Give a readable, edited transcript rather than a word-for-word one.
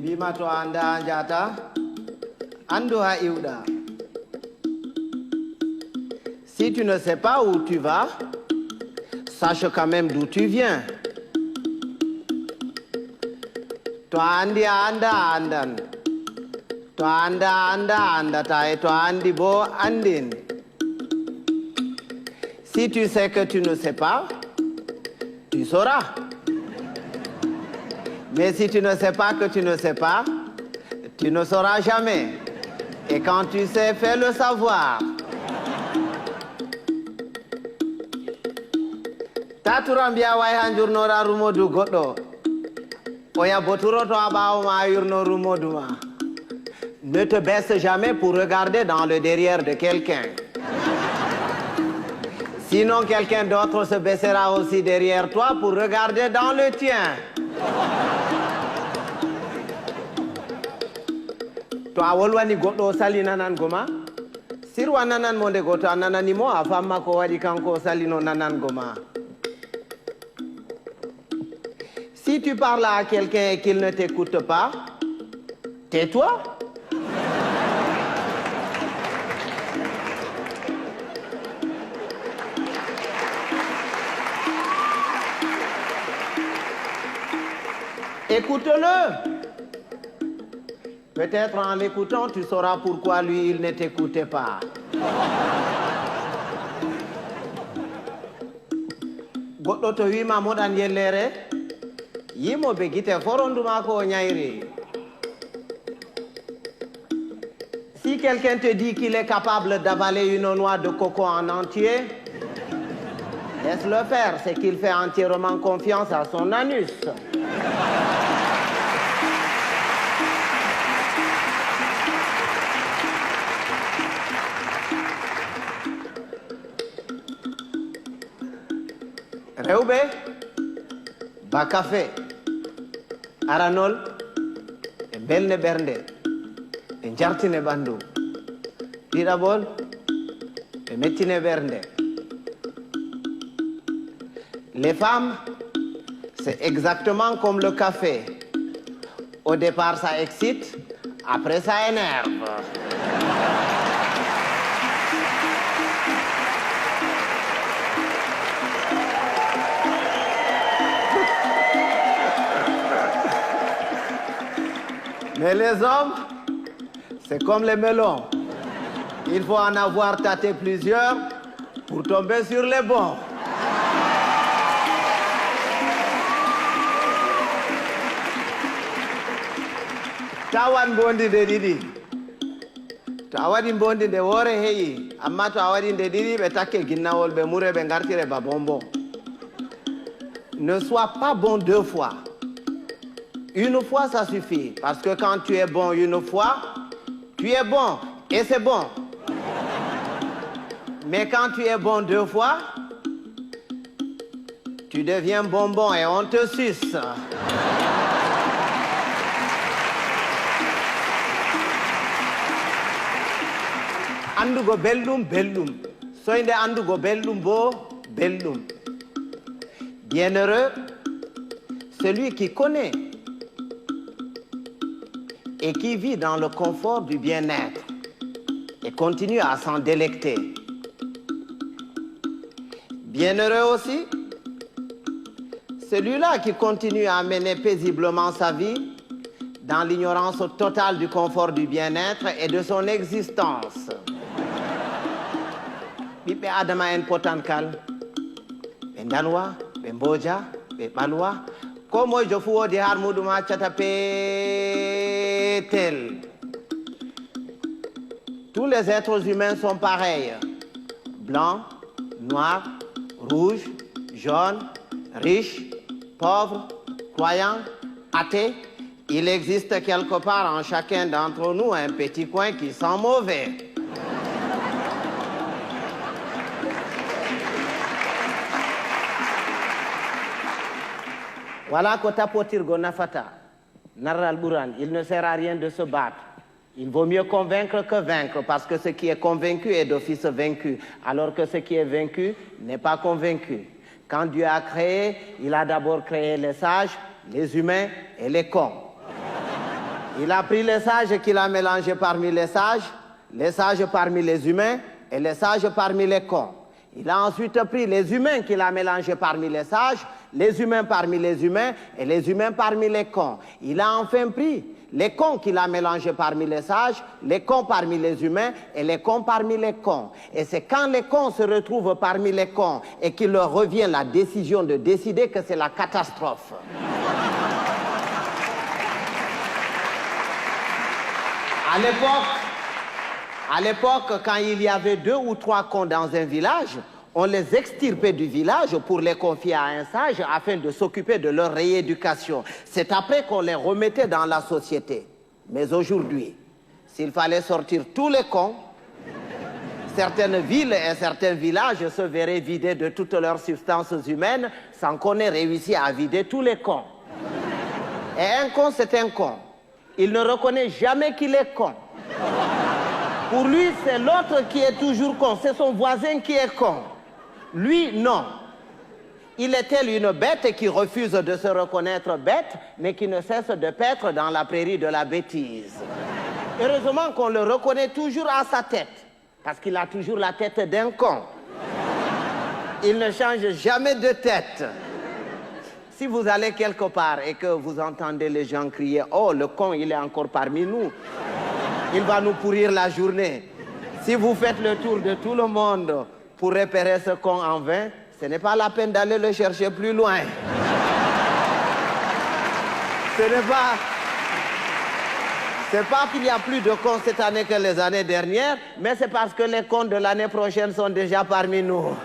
Bimato anda anjata, ando ha iuda. Si tu ne sais pas où tu vas, sache quand même d'où tu viens. To andi anda andan. To anda andata et to andi bo andin. Si tu sais que tu ne sais pas, tu sauras. Mais si tu ne sais pas que tu ne sais pas, tu ne sauras jamais. Et quand tu sais, fais le savoir. Taturambia way hanjurnora rumodu goddo. Oya boturo to abawo ma yurno rumodu ma. Ne te baisse jamais pour regarder dans le derrière de quelqu'un. Sinon, quelqu'un d'autre se baissera aussi derrière toi pour regarder dans le tien. Toi, wolwani goddo sali nanan goma. Sirwa nanan monde goto nanani mo afamma ko wadi kanko salino nanan goma. Si tu parles à quelqu'un et qu'il ne t'écoute pas, tais-toi. Écoute-le. Peut-être en l'écoutant, tu sauras pourquoi lui, il ne t'écoutait pas. Goddo to wima moɗan yellere, yimo be gite foronduma ko ñayri. Si quelqu'un te dit qu'il est capable d'avaler une noix de coco en entier, laisse-le faire, c'est qu'il fait entièrement confiance à son anus. Rewbe, ba café, aranol, e belne bernde, e jartine bandu. Ɗiɗaɓol, e mettine bernde. Les femmes, c'est exactement comme le café. Au départ, ça excite, après ça énerve. Mais les hommes, c'est comme les melons. Il faut en avoir tâté plusieurs pour tomber sur les bons. Tawan bondi de didi. Tawadi bondi de wore heyi. Amma tawadi de didi be takke ginnawol be mure be ngartire ba bonbon. Ne sois pas bon deux fois. Une fois, ça suffit. Parce que quand tu es bon une fois, tu es bon. Et c'est bon. Mais quand tu es bon deux fois, tu deviens bonbon et on te suce. Andugo bellum, bellum. Soinde andugo bellum bo, bellum. Bienheureux, celui qui connaît et qui vit dans le confort du bien-être et continue à s'en délecter. Bienheureux aussi, celui-là qui continue à mener paisiblement sa vie dans l'ignorance totale du confort du bien-être et de son existence. Biɓɓe adama en potankal, ɓe danwa, ɓe mboja, ɓe ɓalwa, ko moyjo fu wodi har muɗum accata peetel. Tous les êtres humains sont pareils. Blancs, noirs, rouges, jaunes, riches, pauvres, croyants, athées. Il existe quelque part en chacun d'entre nous un petit coin qui sent mauvais. Voilà que tapotirgo nafata, narral buran, il ne sert à rien de se battre. Il vaut mieux convaincre que vaincre, parce que ce qui est convaincu est d'office vaincu, alors que ce qui est vaincu n'est pas convaincu. Quand Dieu a créé, il a d'abord créé les sages, les humains et les cons. Il a pris les sages qu'il a mélangés parmi les sages parmi les humains et les sages parmi les cons. Il a ensuite pris les humains qu'il a mélangés parmi les humains parmi les humains et les humains parmi les cons. Il a enfin pris les cons qu'il a mélangés parmi les cons parmi les humains et les cons parmi les cons. Et c'est quand les cons se retrouvent parmi les cons et qu'il leur revient la décision de décider que c'est la catastrophe. À l'époque, quand il y avait 2 ou 3 cons dans un village, on les extirpait du village pour les confier à un sage afin de s'occuper de leur rééducation. C'est après qu'on les remettait dans la société. Mais aujourd'hui, s'il fallait sortir tous les cons, certaines villes et certains villages se verraient vidés de toutes leurs substances humaines sans qu'on ait réussi à vider tous les cons. Et un con, c'est un con. Il ne reconnaît jamais qu'il est con. Pour lui, c'est l'autre qui est toujours con. C'est son voisin qui est con. Lui, non. Il est tel une bête qui refuse de se reconnaître bête, mais qui ne cesse de paître dans la prairie de la bêtise. Heureusement qu'on le reconnaît toujours à sa tête, parce qu'il a toujours la tête d'un con. Il ne change jamais de tête. Si vous allez quelque part et que vous entendez les gens crier « Oh, le con, il est encore parmi nous », il va nous pourrir la journée. Si vous faites le tour de tout le monde pour repérer ce con en vain, ce n'est pas la peine d'aller le chercher plus loin. C'est pas qu'il y a plus de cons cette année que les années dernières, mais c'est parce que les cons de l'année prochaine sont déjà parmi nous.